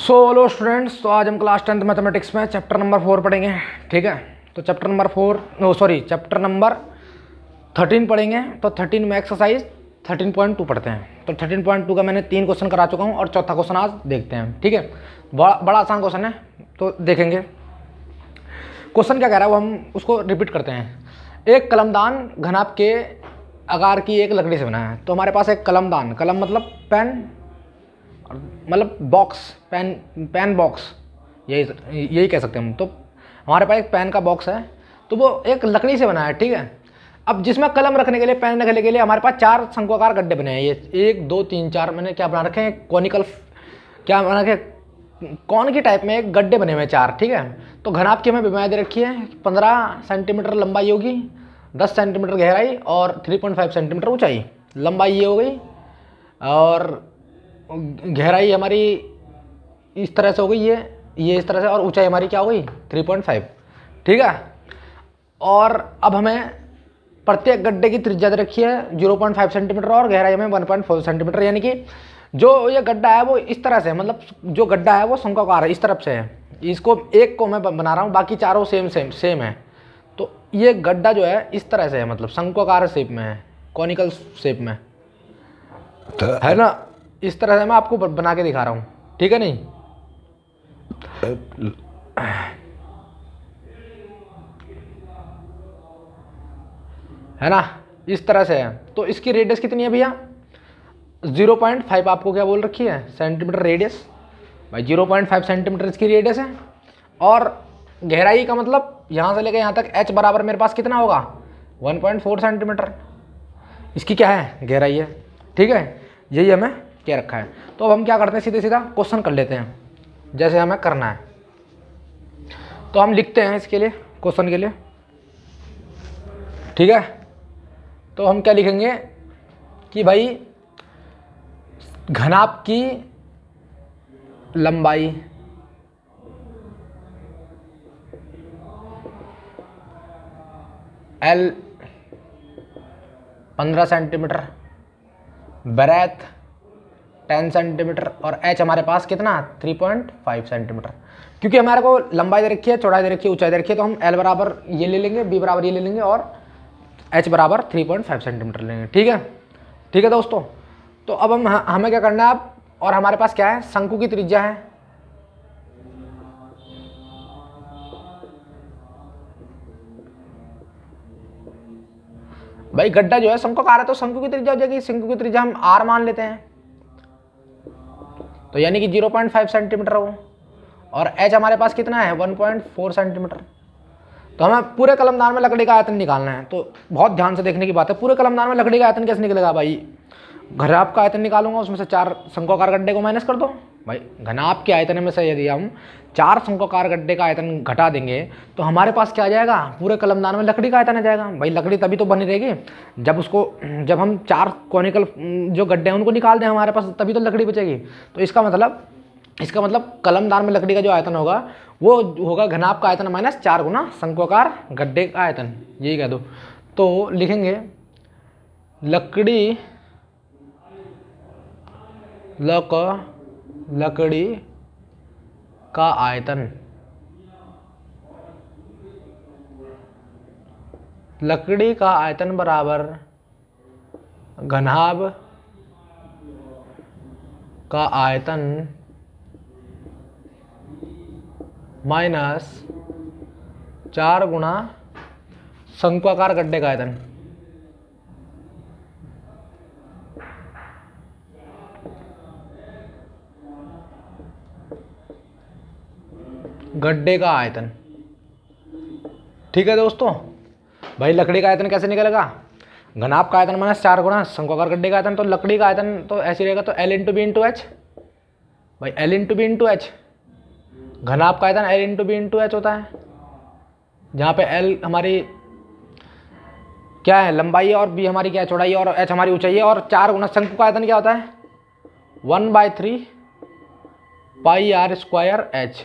So hello students, तो आज हम क्लास 10th मैथमेटिक्स में चैप्टर नंबर 4 पढ़ेंगे। ठीक है, तो चैप्टर नंबर 13 पढ़ेंगे। तो 13 में एक्सरसाइज 13.2 पढ़ते हैं। तो 13.2 का मैंने 3 क्वेश्चन करा चुका हूँ और चौथा क्वेश्चन आज देखते हैं। ठीक है, बड़ा आसान क्वेश्चन है, तो देखेंगे क्वेश्चन क्या कह रहा है वो हम उसको रिपीट करते हैं। एक कलमदान घनाभ के आकार की एक लकड़ी से बना है। तो हमारे पास एक कलम मतलब पेन, मतलब बॉक्स, पेन बॉक्स, यही कह सकते हैं हम। तो हमारे पास एक पेन का बॉक्स है, तो वो एक लकड़ी से बना है। ठीक है, अब जिसमें कलम रखने के लिए, पेन रखने के लिए हमारे पास 4 शंक्वाकार गड्ढे बने हैं। ये 1 2 3 4 मैंने क्या बना रखे हैं, कॉनिकल, क्या बना रखे, कौन की टाइप में एक गड्ढे बने हुए हैं 4। ठीक है, तो घनाभ की हमें विमाएँ दे रखी है। 15 सेंटीमीटर लंबाई होगी, 10 सेंटीमीटर गहराई और 3.5 सेंटीमीटर ऊंचाई। लंबाई ये हो गई और गहराई हमारी इस तरह से हो गई, ये इस तरह से, और ऊंचाई हमारी क्या हो गई 3.5। ठीक है, और अब हमें प्रत्येक गड्ढे की त्रिज्या दे रखी है 0.5 सेंटीमीटर और गहराई हमें 1.4 सेंटीमीटर। यानी कि जो ये गड्ढा है वो इस तरह से, मतलब जो गड्ढा है वो शंक्वाकार है, इस तरफ से है। इसको एक को मैं बना रहा हूँ, बाकी चारों सेम है। तो ये गड्ढा जो है इस तरह से है, मतलब शंक्वाकार शेप में है, कॉनिकल शेप में है ना। इस तरह से मैं आपको बना के दिखा रहा हूँ। ठीक है, नहीं है ना, इस तरह से है। तो इसकी रेडियस कितनी है भैया, 0.5 आपको क्या बोल रखी है, सेंटीमीटर रेडियस। भाई 0.5 सेंटीमीटर इसकी रेडियस है। और गहराई का मतलब यहाँ से लेकर यहाँ तक h बराबर मेरे पास कितना होगा 1.4 सेंटीमीटर इसकी क्या है, गहराई है। ठीक है, यही हमें क्या रखा है। तो अब हम क्या करते हैं, सीधे सीधा क्वेश्चन कर लेते हैं जैसे हमें करना है। तो हम लिखते हैं इसके लिए, क्वेश्चन के लिए। ठीक है, तो हम क्या लिखेंगे कि भाई घनाभ की लंबाई L 15 सेंटीमीटर, ब्रेथ 10 सेंटीमीटर और h हमारे पास कितना 3.5 सेंटीमीटर। क्योंकि हमारे को लंबाई दे रखी है, चौड़ाई दे रखी है, ऊंचाई दे रखी है, तो हम L बराबर ये ले लेंगे, B बराबर ये ले लेंगे और h बराबर 3.5 सेंटीमीटर लेंगे। ठीक है दोस्तों। तो अब हमें क्या करना है अब, और हमारे पास क्या है, शंकु की त्रिज्या है भाई, गड्ढा जो है शंक्वाकार है तो शंकु की त्रिज्या हो जाएगी। शंकु की त्रिज्या हम r मान लेते हैं, तो यानी कि 0.5 सेंटीमीटर हो, और h हमारे पास कितना है 1.4 सेंटीमीटर। तो हमें पूरे कलमदान में लकड़ी का आयतन निकालना है। तो बहुत ध्यान से देखने की बात है, पूरे कलमदान में लकड़ी का आयतन कैसे निकलेगा भाई, घनाभ का आयतन निकालूंगा, उसमें से 4 शंक्वाकार गड्ढे को माइनस कर दो। भाई घनाभ के आयतन में से यदि हम 4 शंक्वाकार गड्ढे का आयतन घटा देंगे तो हमारे पास क्या आ जाएगा, पूरे कलमदान में लकड़ी का आयतन आ जाएगा। भाई लकड़ी तभी तो बनी रहेगी जब हम 4 कॉनिकल जो गड्ढे हैं उनको निकाल दें हमारे पास, तभी तो लकड़ी बचेगी। तो इसका मतलब कलमदान में लकड़ी का जो आयतन होगा वो होगा घनाभ का आयतन माइनस 4 गुना शंक्वाकार गड्ढे का आयतन, यही कह दो। तो लिखेंगे लकड़ी का आयतन, लकड़ी का आयतन बराबर घनाभ का आयतन माइनस 4 गुना शंक्वाकार गड्ढे का आयतन। गड्ढे का आयतन। ठीक है दोस्तों, भाई लकड़ी का आयतन कैसे निकलेगा, घनाभ का आयतन माइनस 4 गुना शंक्वाकार गड्ढे का आयतन। तो लकड़ी का आयतन तो ऐसे रहेगा, तो L into B into H. भाई L into B into H, घनाभ का आयतन L into B into H होता है, जहाँ पे L हमारी क्या है, लंबाई है, और B हमारी क्या है, चौड़ाई है, और H हमारी ऊंचाई है। और 4 गुना शंकु का आयतन क्या होता है 1/3 पाई r स्क्वायर H।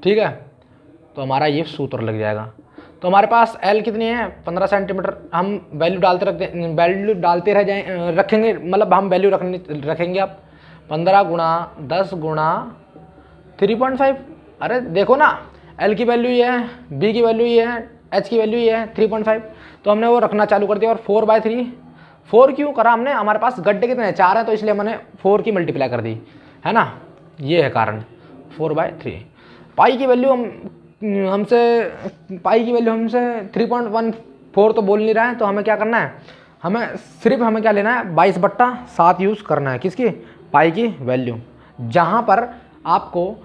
ठीक है, तो हमारा ये सूत्र लग जाएगा। तो हमारे पास L कितनी है 15 सेंटीमीटर। हम वैल्यू डालते रखेंगे, मतलब हम वैल्यू रखेंगे आप 15 गुणा 10 गुणा 3.5। अरे देखो ना, L की वैल्यू ये है, B की वैल्यू ये है, H की वैल्यू ये है 3.5, तो हमने वो रखना चालू कर दिया। और 4/3, 4 क्यों करा हमने, हमारे पास गड्ढे कितने हैं, 4 हैं, तो इसलिए मैंने 4 की मल्टीप्लाई कर दी, है ना, ये है कारण 4/3। पाई की वैल्यू पाई की वैल्यू हमसे 3.14 तो बोल नहीं रहा है, तो हमें क्या करना है, हमें क्या लेना है, 22/7 यूज़ करना है, किसकी, पाई की वैल्यू। जहाँ पर आपको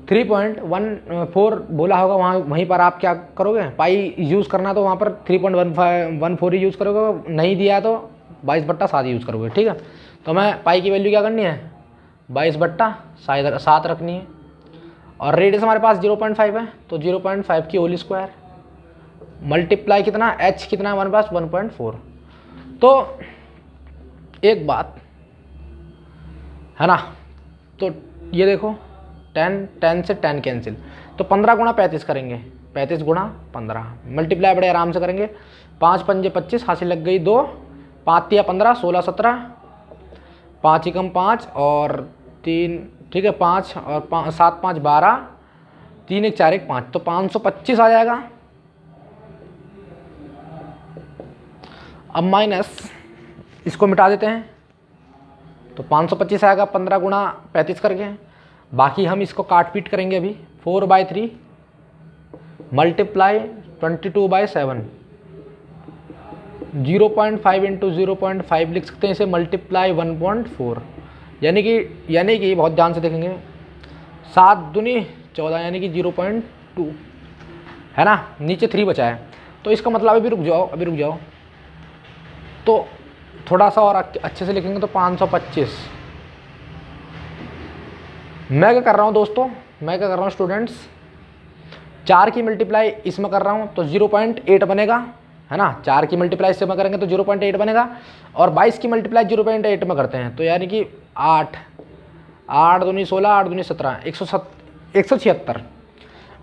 3.14 बोला होगा वहीं पर आप क्या करोगे, पाई यूज़ करना, तो वहाँ पर 3.14 ही यूज़ करोगे, नहीं दिया तो 22/7 यूज़ करोगे, ठीक है। तो हमें पाई की वैल्यू क्या करनी है, 22/7 रखनी है। और रेडियस हमारे पास 0.5 है, तो 0.5 की होल स्क्वायर मल्टीप्लाई कितना, h कितना है हमारे पास 1.4। तो एक बात है ना, तो ये देखो 10 से 10 कैंसिल, तो 15 गुणा 35 करेंगे, 35 गुणा 15 मल्टीप्लाई बड़े आराम से करेंगे, 5 पंजे 25, हासिल लग गई 2, 5 तिया 15, 16 17, 5 ही कम 5 और 3, ठीक है 5 और 7 5 12, 3 1 4 1 5, तो 525 आ जाएगा। अब माइनस इसको मिटा देते हैं, तो 525 आएगा 15 गुणा 35 करके। बाकी हम इसको काट पीट करेंगे अभी, 4/3 मल्टीप्लाई 22/7, 0.5 इंटू 0.5 लिख सकते हैं इसे, मल्टीप्लाई 1.4, यानी कि बहुत ध्यान से देखेंगे, 7 दूनी 14 यानी कि 0.2, है ना, नीचे 3 बचा है, तो इसका मतलब अभी रुक जाओ, तो थोड़ा सा और अच्छे से लिखेंगे, तो 525। मैं क्या कर रहा हूँ दोस्तों, मैं क्या कर रहा हूँ स्टूडेंट्स, 4 की मल्टीप्लाई इसमें कर रहा हूँ, तो 0.8 बनेगा, है ना, 4 की मल्टीप्लाई इससे में करेंगे तो 0.8 बनेगा, और 22 की मल्टीप्लाई 0.8 में करते हैं, तो यानी कि 8 दूनी 16, 8 दूनी 17, 176।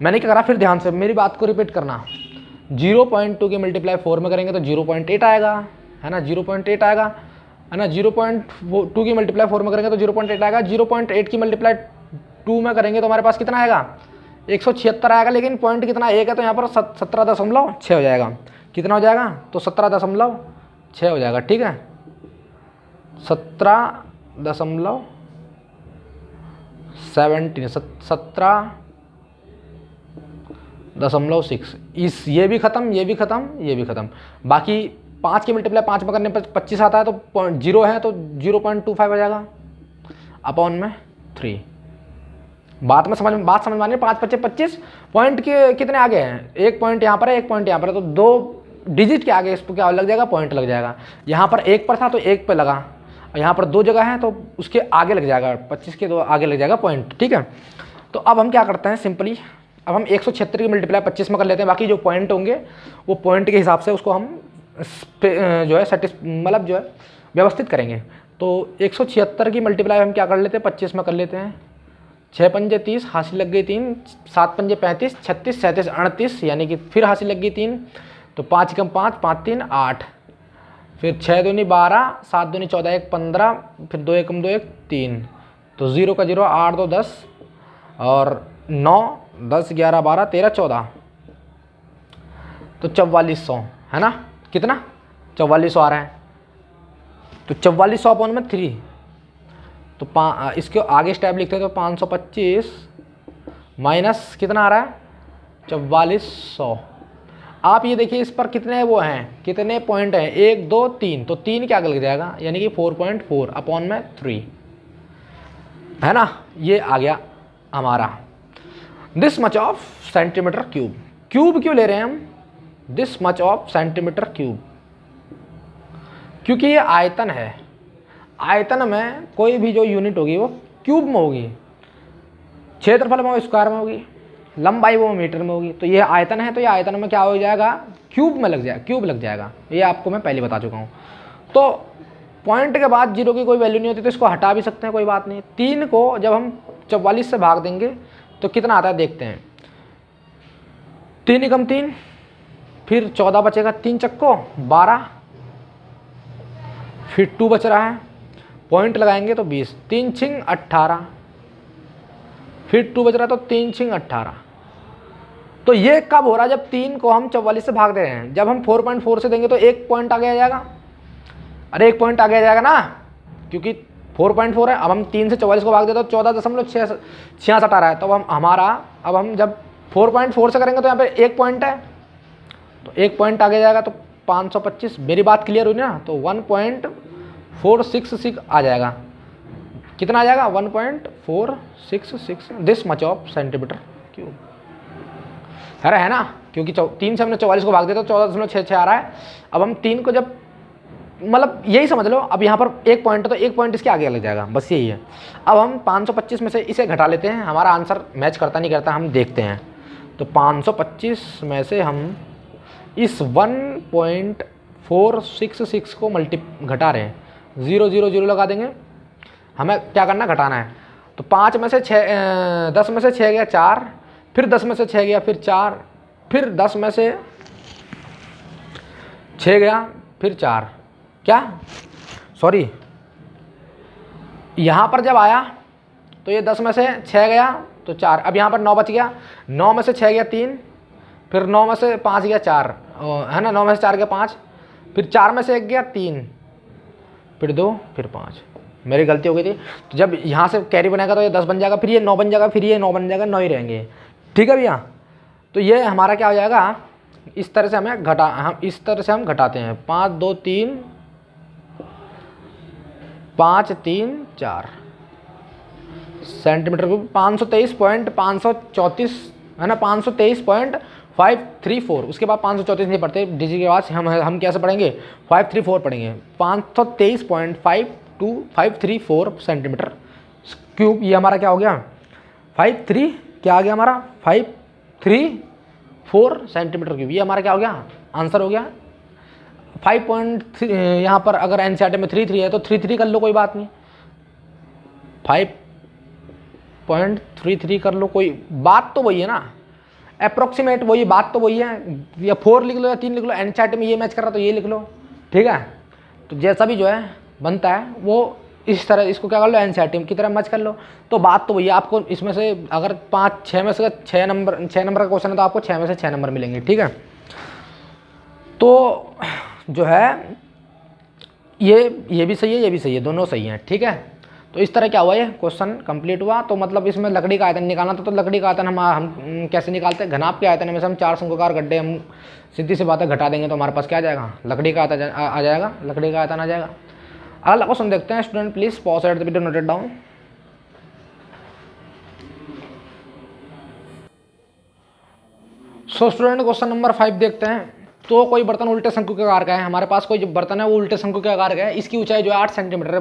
मैंने क्या करा, फिर ध्यान से मेरी बात को रिपीट करना, 0.2 की मल्टीप्लाई 4 में करेंगे तो 0.8 आएगा, है ना, 0.8 आएगा, है ना, 0.2 की मल्टीप्लाई 4 में करेंगे तो 0.8 आएगा, 0.8 की मल्टीप्लाई 2 में करेंगे तो हमारे पास कितना आएगा, 176 आएगा, लेकिन पॉइंट कितना एक है, तो यहाँ पर 17.6 हो जाएगा, कितना हो जाएगा, तो 17.6 हो जाएगा, ठीक है, 17.6, इस ये भी खत्म, ये भी खत्म, बाकी 5 की मल्टीप्लाई 5 में करने पर 25 आता है, तो 0 है तो 0.25 हो जाएगा अपॉन में 3। बात समझ में आनी है, 5 25 25 पॉइंट के कितने आगे हैं, एक पॉइंट यहाँ पर है, एक पॉइंट यहाँ पर है, तो 2 डिजिट के आगे इस पर क्या लग जाएगा, पॉइंट लग जाएगा। यहाँ पर 1 पर था तो 1 पे लगा, यहाँ पर 2 जगह है तो उसके आगे लग जाएगा, 25 के 2 आगे लग जाएगा पॉइंट, ठीक है। तो अब हम क्या करते हैं, सिंपली अब हम 176 की मल्टीप्लाई 25 में कर लेते हैं, बाकी जो पॉइंट होंगे वो पॉइंट के हिसाब से उसको हम जो है मतलब जो है व्यवस्थित करेंगे। तो 176 की मल्टीप्लाई हम क्या कर लेते हैं, 25 में कर लेते हैं, 6 पंजे 30, हासिल लग गई 3, 7 पंजे 35, 36 37 38, यानी कि फिर हासिल लग गई 3, तो 5 कम 5, 5 3 8, फिर 6 दूनी 12, 7 दूनी 14, 1 15, फिर 2 1 2 1 3, तो 0 का 0, 8 2 10 और 9 10 11 12 13 14, तो 4400, है ना, कितना 4400 आ रहा है, तो 4400 अपॉन में 3, तो इसके आगे स्टेप लिखते हैं, तो 525 माइनस कितना आ रहा है 4400। आप ये देखिए इस पर कितने वो हैं, कितने पॉइंट हैं, 1 2 3, तो 3 के आगे लग जाएगा, यानी कि 4.4 अपॉन में 3, है ना, ये आ गया हमारा। This much of centimetre cube, cube क्यों ले रहे हैं हम, this much of centimetre cube, क्योंकि ये आयतन है, आयतन में कोई भी जो यूनिट होगी वो क्यूब में होगी, क्षेत्रफल में वो स्क्वायर में होगी, लंबाई वो मीटर में होगी, तो ये आयतन है, तो ये आयतन में क्या हो जाएगा, क्यूब में लग जाएगा, क्यूब लग जाएगा, ये आपको मैं पहले बता चुका हूँ। तो पॉइंट के बाद 0 की कोई वैल्यू नहीं होती, तो इसको हटा भी सकते हैं, कोई बात नहीं। 3 को जब हम 44 से भाग देंगे तो कितना आता है देखते हैं, 3 एकम 3, फिर 14 बचेगा, 3 चक्को 12, फिर 2 बच रहा है, पॉइंट लगाएंगे तो 20, 3 छिंग 18, फिर 2 बच रहा है, तो 3 6 18। तो ये कब हो रहा है? जब 3 को हम 44 से भाग दे रहे हैं। जब हम 4.4 से देंगे तो 1 पॉइंट आगे आ जाएगा। अरे 1 पॉइंट आगे आ जाएगा ना, क्योंकि 4.4 है। अब हम 3 से 44 को भाग देते तो 14.66 आ रहा है। तो अब हम जब 4.4 से करेंगे तो यहाँ पे 1 पॉइंट है, तो 1 पॉइंट आगे जाएगा, तो 525। मेरी बात क्लियर हुई ना? तो 1.466 आ जाएगा। कितना आ जाएगा? 1.466 this much of centimetre cube. अरे है ना, क्योंकि 3 से हमने 44 को भाग दिया तो 14.66 आ रहा है। अब हम 3 को जब, मतलब यही समझ लो, अब यहाँ पर 1 पॉइंट है तो 1 पॉइंट इसके आगे लग जाएगा, बस यही है। अब हम 525 में से इसे घटा लेते हैं। हमारा आंसर मैच करता नहीं करता, हम देखते हैं। तो 525 में से हम इस 1.466 को घटा रहे हैं, 0 0 0 लगा देंगे। हमें क्या करना? घटाना है। तो 5 में से 10 में से 6 गया 4, फिर 10 में से 6 गया, फिर 4, फिर 10 में से 6 गया, फिर 4। क्या? सॉरी, यहाँ पर जब आया तो ये 10 में से 6 गया तो 4। अब यहाँ पर 9 बच गया, 9 में से 6 गया 3, फिर 9 में से 5 गया 4, है ना, 9 में से 4 गया 5, फिर 4 में से 1 गया 3, फिर 2, फिर 5। मेरी गलती हो गई थी। तो जब यहाँ से कैरी बनेगा तो ये 10 बन जाएगा, फिर ये 9 बन जाएगा, फिर ये 9 बन जाएगा, 9 ही रहेंगे। ठीक है भैया? तो ये हमारा क्या हो जाएगा? इस तरह से हम इस तरह से हम घटाते हैं। 5 2 3 5 3 4 सेंटीमीटर क्यूब। 523.534 है ना, 523.534। उसके बाद 534 नहीं पढ़ते, डिजिट के बाद हम कैसे पढ़ेंगे? 534 पढ़ेंगे। 523.534 सेंटीमीटर क्यूब। ये हमारा क्या हो गया? 53 क्या आ गया हमारा? 534 सेंटीमीटर क्यूब। ये हमारा क्या हो गया? आंसर हो गया। 5.3 यहाँ पर अगर एनसीईआरटी में 3 3 है तो 3 3 कर लो, कोई बात नहीं। 5.33 कर लो, कोई बात तो वही है ना, अप्रोक्सीमेट वही बात तो वही है। या 4 लिख लो या 3 लिख लो, एनसीईआरटी में ये मैच कर रहा तो ये लिख लो। ठीक है? तो जैसा भी जो है बनता है वो इस तरह, इसको क्या कर लो? एनसीईआरटी की तरह मैच कर लो। तो बात तो वही है। आपको इसमें से अगर 5 6 में से 6 नंबर का क्वेश्चन है तो आपको 6 में से 6 नंबर मिलेंगे। ठीक है? तो जो है ये भी सही है, ये भी सही है, दोनों सही हैं। ठीक है? तो इस तरह क्या हुआ? ये क्वेश्चन कंप्लीट हुआ। तो मतलब इसमें लकड़ी का आयतन निकालना था। तो लकड़ी का आयतन हम कैसे निकालते हैं? घनाभ के आयतन में से हम 4 शंक्वाकार गड्ढे हम सीधी सी बात है घटा देंगे तो हमारे पास क्या आ जाएगा? लकड़ी का आयतन आ जाएगा, लकड़ी का आयतन आ जाएगा। अगला क्वेश्चन देखते हैं। Student please pause at the video, note it down. So student question number 5 देखते हैं। तो कोई बर्तन उल्टे शंकु के आकार का है। हमारे पास कोई जो बर्तन है वो उल्टे शंकु के आकार का है। इसकी ऊंचाई जो है 8 सेंटीमीटर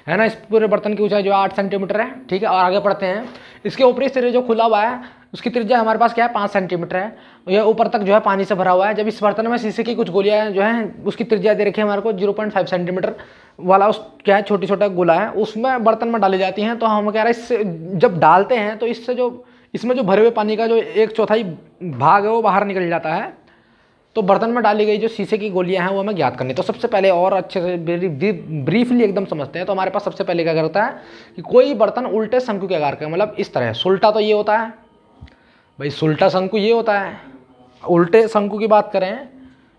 है ना। इस पूरे बर्तन की ऊंचाई जो है 8 सेंटीमीटर है। ठीक है? और आगे पढ़ते हैं। इसके ऊपरी सिरे जो खुला हुआ है उसकी त्रिज्या हमारे पास क्या है? 5 सेंटीमीटर है। यह ऊपर तक जो है पानी से भरा हुआ है। जब इस बर्तन में शीशे की कुछ गोलियां जो है उसकी त्रिज्या दे रखी है हमारे को 0.5 सेंटीमीटर वाला, उस क्या है छोटी छोटा गोला है, उसमें बर्तन में डाली जाती हैं। तो हम कह रहे हैं इससे जब डालते हैं तो इससे जो इसमें जो भरे हुए पानी का जो 1/4 भाग है वो बाहर निकल जाता है। तो बर्तन में डाली गई जो शीशे की गोलियां हैं वो हमें ज्ञात करनी। तो सबसे पहले और अच्छे से ब्रीफली एकदम समझते हैं। तो हमारे पास सबसे पहले क्या करता है कि कोई बर्तन उल्टे शंकु के आकार का, मतलब इस तरह। सुल्टा तो ये होता है भाई, सुल्टा शंकु ये होता है। उल्टे शंकु की बात करें,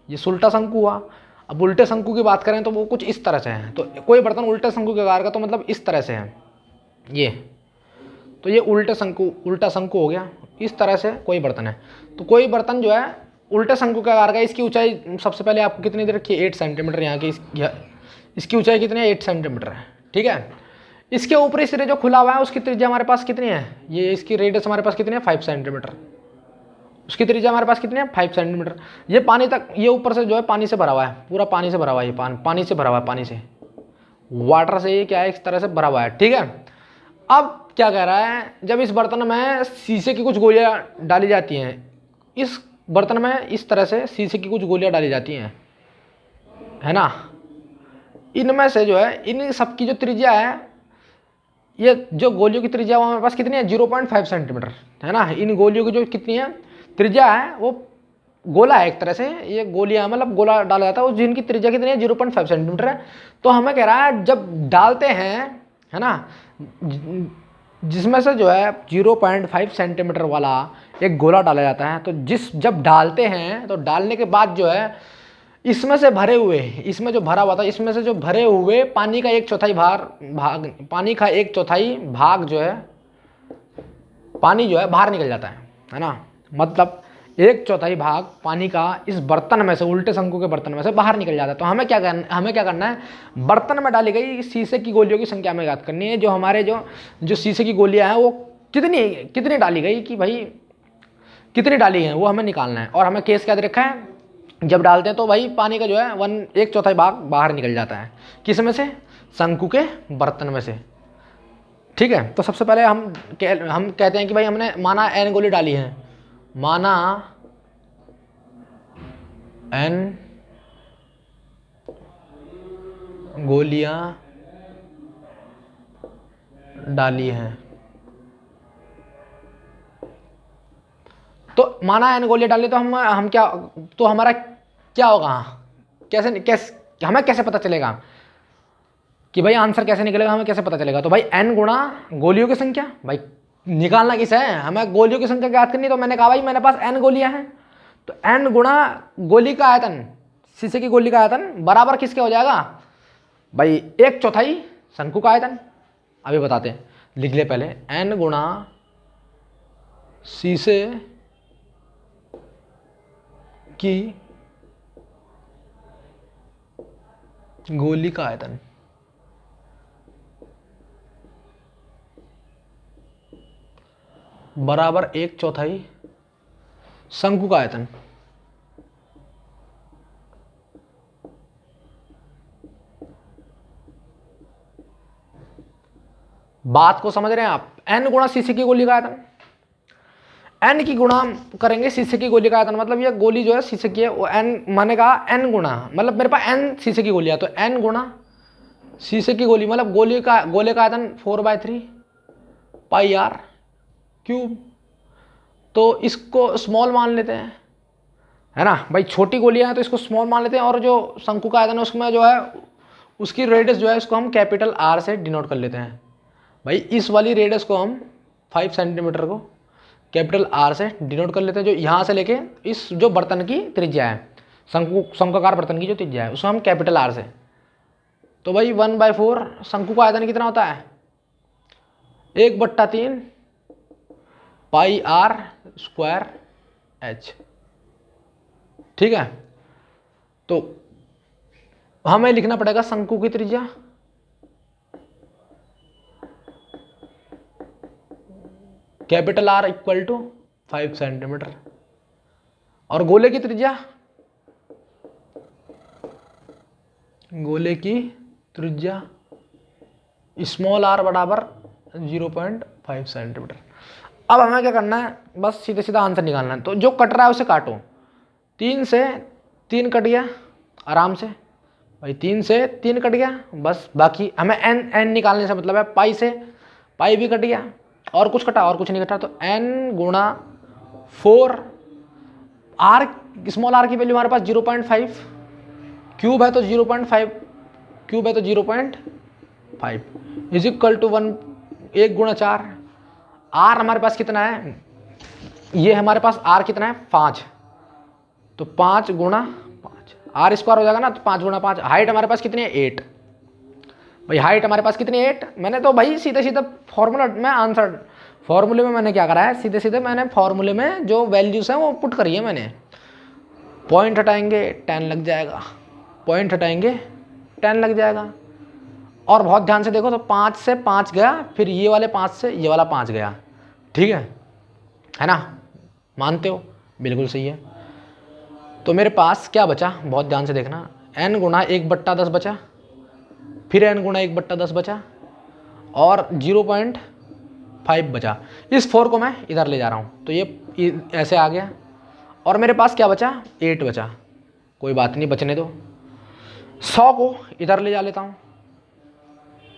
ये सुल्टा शंकु हुआ। अब उल्टे शंकु की बात करें तो वो कुछ इस तरह से है। तो कोई बर्तन उल्टे शंकु के आकार का तो मतलब इस तरह से है ये। तो ये उल्टा शंकु हो गया। इस तरह से कोई बर्तन है। तो कोई बर्तन जो है उल्टे शंकु का आकार का, इसकी ऊंचाई सबसे पहले आपको कितनी दे रखी है? 8 सेंटीमीटर। यहाँ की इसकी ऊंचाई कितनी है? 8 सेंटीमीटर है। ठीक है? इसके ऊपरी सिरे जो खुला हुआ है उसकी त्रिज्या हमारे पास कितनी है? ये इसकी रेडियस हमारे पास कितनी है? 5 सेंटीमीटर। उसकी त्रिज्या हमारे पास कितनी है? 5 सेंटीमीटर। ये पानी तक, ये ऊपर से जो है पानी से भरा हुआ है, पूरा पानी से भरा हुआ है। ये पानी से भरा हुआ है, पानी से, वाटर से ये क्या है इस तरह से भरा हुआ है। ठीक है? अब क्या कह रहा है? जब इस बर्तन में शीशे की कुछ गोलियां डाली जाती हैं, इस बर्तन में इस तरह से शीशे की कुछ गोलियां डाली जाती हैं, है ना। इनमें से जो है इन सबकी जो त्रिज्या है, ये जो गोलियों की त्रिज्या वो हमारे पास कितनी है? 0.5 सेंटीमीटर, है ना। इन गोलियों की जो कितनी है त्रिज्या है, वो गोला है एक तरह से, ये गोलियां मतलब गोला डाला जाता है, जिनकी त्रिज्या कितनी है? 0.5 सेंटीमीटर है। तो हमें कह रहा है जब डालते हैं, है ना, जिसमें से जो है 0.5 सेंटीमीटर वाला एक गोला डाला जाता है। तो जब डालते हैं तो डालने के बाद जो है इसमें से भरे हुए, इसमें जो भरा हुआ था, इसमें से जो भरे हुए पानी का 1/4 पानी का 1/4 भाग जो है, पानी जो है बाहर निकल जाता है ना। मतलब 1/4 भाग पानी का इस बर्तन में से, उल्टे शंकु के बर्तन में से बाहर निकल जाता है। तो हमें क्या करना है, बर्तन में डाली गई शीशे की गोलियों की संख्या में याद करनी है। जो हमारे जो शीशे की गोलियां हैं वो कितनी डाली गई, कि भाई कितनी डाली है, वो हमें निकालना है। और हमें केस क्या दे रखा है, जब डालते हैं तो भाई पानी का जो है 1/4 भाग बाहर निकल जाता है। किस में से, शंकु के बर्तन में से। ठीक है। तो सबसे पहले हम कहते हैं कि भाई हमने माना n गोली डाली है, माना n गोलियां डाली हैं। तो माना n गोलियां डाली, तो हम क्या, तो हमारा क्या होगा, हमें कैसे पता चलेगा कि भाई आंसर कैसे निकलेगा, हमें कैसे पता चलेगा। तो भाई n गुणा गोलियों की संख्या, भाई निकालना किस है, हमें गोलियों की संख्या याद करनी। तो मैंने कहा भाई मेरे पास n गोलियां हैं, तो n गुणा गोली का आयतन, शीशे की गोली का आयतन बराबर किसके हो जाएगा भाई, 1/4 शंकु का आयतन। अभी बताते हैं, लिख ले पहले, n गुणा शीशे की गोली का आयतन बराबर 1/4 शंकु का आयतन। बात को समझ रहे हैं आप, n गुणा शीशे की गोली का आयतन, n की गुणा करेंगे शीशे की गोली का आयतन, मतलब ये गोली जो है शीशे की है, वो n मैंने कहा n गुणा, मतलब मेरे पास n शीशे की गोली है, तो n गुणा शीशे की गोली, मतलब गोले का आयतन 4/3 पाई आर क्यूब। तो इसको स्मॉल मान लेते हैं, है ना भाई, छोटी गोलियां हैं तो इसको स्मॉल मान लेते हैं। और जो शंकु का आयतन है उसमें जो है उसकी रेडियस जो है उसको हम कैपिटल R से डिनोट कर लेते हैं। भाई इस वाली रेडियस को हम 5 सेंटीमीटर को कैपिटल R से डिनोट कर लेते हैं। जो यहाँ से लेके इस जो बर्तन की त्रिज्या है, शंकुकार बर्तन की जो त्रिज्या है, उसको हम कैपिटल R से। तो भाई 1/4 शंकु का आयतन कितना होता है, 1/3 पाई R स्क्वायर H। ठीक है। तो हमें लिखना पड़ेगा शंकु की त्रिज्या, capital R equal to 5 centimetre, और गोले की त्रिज्या, स्मॉल r बराबर 0.5 सेंटीमीटर। अब हमें क्या करना है, बस सीधे सीधा आंसर निकालना है। तो जो कट रहा है उसे काटो, 3 से 3 कट गया आराम से भाई, 3 से 3 कट गया बस। बाकी हमें n निकालने से मतलब है, पाई से पाई भी कट गया, और कुछ कटा, और कुछ नहीं कटा। तो n गुणा 4 r, स्मॉल r की वैल्यू हमारे पास 0.5, क्यूब है तो 0.5, क्यूब है तो 0.5 इज इक्वल टू 1 गुणा 4। r हमारे पास कितना है, ये हमारे पास r कितना है 5, तो 5 गुणा 5 r स्क्वायर हो जाएगा ना, तो 5 गुणा 5। हाइट हमारे पास कितनी है 8, भाई हाइट हमारे पास कितनी है 8। मैंने तो भाई सीधे सीधे फॉर्मूला में आंसर, फॉर्मूले में मैंने क्या करा है, सीधे सीधे मैंने फॉर्मूले में जो वैल्यूज हैं वो पुट करी है मैंने। पॉइंट हटाएंगे 10 लग जाएगा, पॉइंट हटाएंगे 10 लग जाएगा। और बहुत ध्यान से देखो, तो 5 से 5 गया, फिर ये वाले 5 से ये वाला 5 गया। ठीक है ना, मानते हो, बिल्कुल सही है। तो मेरे पास क्या बचा, बहुत ध्यान से देखना, n गुणा 1/10 बचा, फिर n गुणा 1/10 बचा, और 0.5 बचा। इस 4 को मैं इधर ले जा रहा हूँ, तो ये ऐसे आ गया, और मेरे पास क्या बचा 8 बचा। कोई बात नहीं, बचने दो। 100 को इधर ले जा लेता हूँ,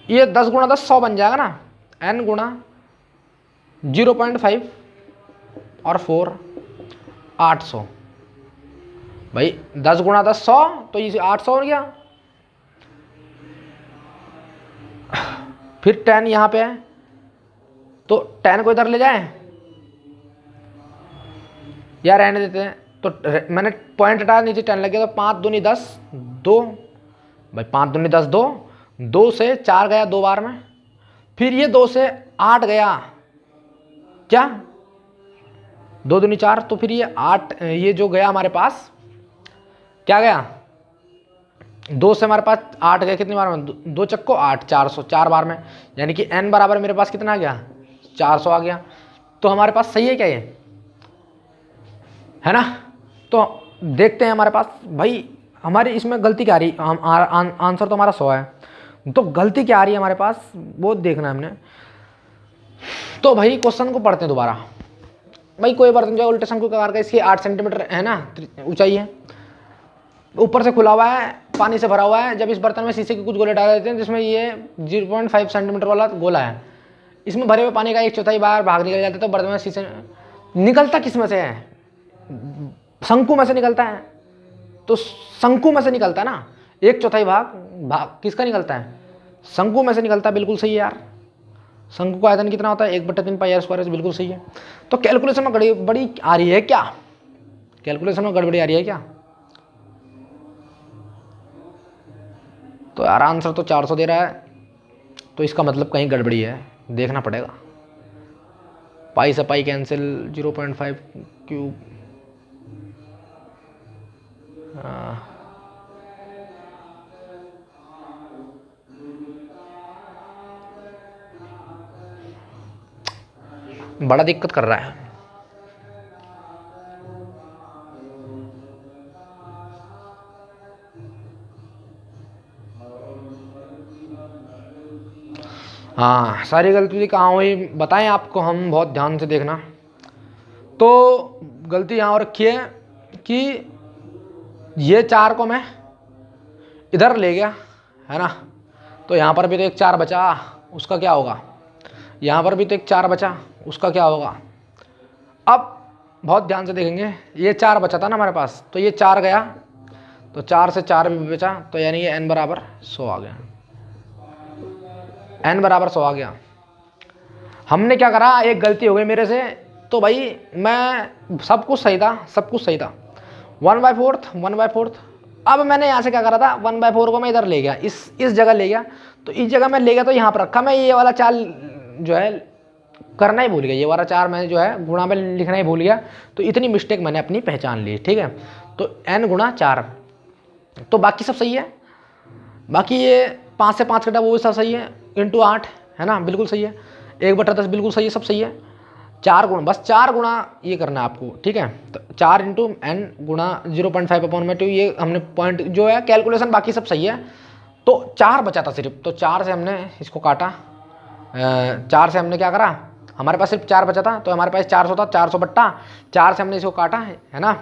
ये 10 गुणा 10 100 बन जाएगा ना। n गुणा 0.5 और 4 800, भाई 10 गुणा 10 100, तो ये 800 हो गया। फिर 10 यहाँ पे है, तो 10 को इधर ले जाए या रहने देते हैं। तो मैंने पॉइंट हटाया, नीचे 10 लग गया, तो 5 दूनी 10, 2 भाई 5 दूनी 10, 2, 2 से 4 गया 2 बार में, फिर ये 2 से 8 गया, क्या 2 दूनी 4, तो फिर ये 8, ये जो गया हमारे पास क्या गया, 2 से हमारे पास 8 गया, कितनी बार में, 2 चक्को 8, 400, 4 बार में, यानी कि n बराबर मेरे पास कितना आ गया, 400 आ गया। तो हमारे पास सही है क्या ये, है ना। तो देखते हैं हमारे पास भाई हमारी इसमें गलती क्या आ रही, आंसर तो हमारा 100 है, तो गलती क्या आ रही है हमारे पास वो देखना है हमने। तो भाई क्वेश्चन को पढ़ते हैं दोबारा। भाई कोई बर्तन जो उल्टे शंकु आकार का, इसकी 8 सेंटीमीटर है ना ऊंचाई है, ऊपर से खुला हुआ है, पानी से भरा हुआ है। जब इस बर्तन में शीशे के कुछ गोले डाल देते हैं जिसमें ये 0.5 सेंटीमीटर वाला गोला है, इसमें भरे हुए पानी का 1/4 बाहर निकल जाता है, तो बर्तन में शीशे निकलता किस में से है, शंकु में से निकलता है। तो शंकु में से निकलता है ना, 1/4 भाग किसका निकलता है, शंकु में से निकलता है। बिल्कुल सही है यार, शंकु का आयतन कितना होता है, 1/3 पाई आर स्क्वायर, बिल्कुल सही है। तो कैलकुलेशन में गड़बड़ी आ रही है क्या, कैलकुलेशन में गड़बड़ी आ रही है क्या, तो यार आंसर तो 400 दे रहा है, तो इसका मतलब कहीं गड़बड़ी है, देखना पड़ेगा। पाई से पाई कैंसिल, 0.5 क्यूब, बड़ा दिक्कत कर रहा है। हाँ सारी गलती कहाँ हुई बताएं आपको हम, बहुत ध्यान से देखना। तो गलती यहाँ और रखी है कि ये 4 को मैं इधर ले गया, है ना, तो यहाँ पर भी तो एक 4 बचा, उसका क्या होगा, यहाँ पर भी तो एक 4 बचा, उसका क्या होगा। अब बहुत ध्यान से देखेंगे, ये 4 बचा था ना हमारे पास, तो ये 4 गया, तो 4 से 4 भी बचा, तो यानी ये n बराबर 100 आ गया, n बराबर 100 आ गया। हमने क्या करा, एक गलती हो गई मेरे से, तो भाई मैं सब कुछ सही था, सब कुछ सही था, 1/4 अब मैंने यहाँ से क्या करा था, 1/4 को मैं इधर ले गया, इस जगह ले गया, तो इस जगह मैं ले गया तो यहाँ पर रखा, मैं ये वाला चाल जो है करना ही भूल गया, ये वाला 4 मैंने जो है गुणा में लिखना ही भूल गया, तो इतनी मिस्टेक मैंने अपनी पहचान ली, ठीक है। तो n गुणा 4, तो बाकी सब सही है, बाकी ये 5 से 5 कटा वो भी सब सही है, इंटू 8 है ना, बिल्कुल सही है, 1/10 बिल्कुल सही है, सब सही है। 4 गुणा, बस 4 गुणा ये करना है आपको, ठीक है। तो 4 इंटू n गुणा 0.5/2, ये हमने पॉइंट जो है कैलकुलेशन बाकी सब सही है। तो 4 बचा था सिर्फ, तो 4 से हमने इसको काटा, 4 से हमने क्या करा, हमारे पास सिर्फ 4 बचा था, तो हमारे पास 400 था, 400/4 से हमने इसको काटा है ना,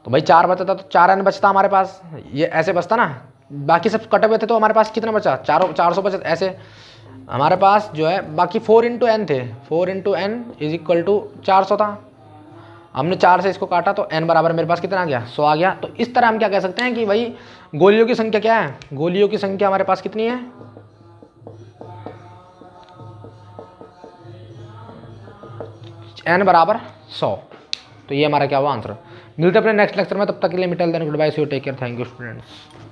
तो भाई 4 बचा था, तो 4n बचता हमारे पास, ये ऐसे बचता ना, बाकी सब कटे हुए थे, तो हमारे पास कितना बचा, 400 बचा, ऐसे हमारे पास जो है बाकी 4 इंटू n थे, 4 into n is equal to 400 था, हमने 4 से इसको काटा, तो n बराबर मेरे पास कितना आ गया, 100 आ गया। तो इस तरह हम क्या कह सकते हैं कि भाई गोलियों की संख्या क्या है, गोलियों की संख्या हमारे पास कितनी है, n बराबर 100। तो ये हमारा क्या हुआ आंसर। मिलते हैं अपने नेक्स्ट लेक्चर में, तब तक के लिए मिटल then goodbye, see you, take care, thank you students.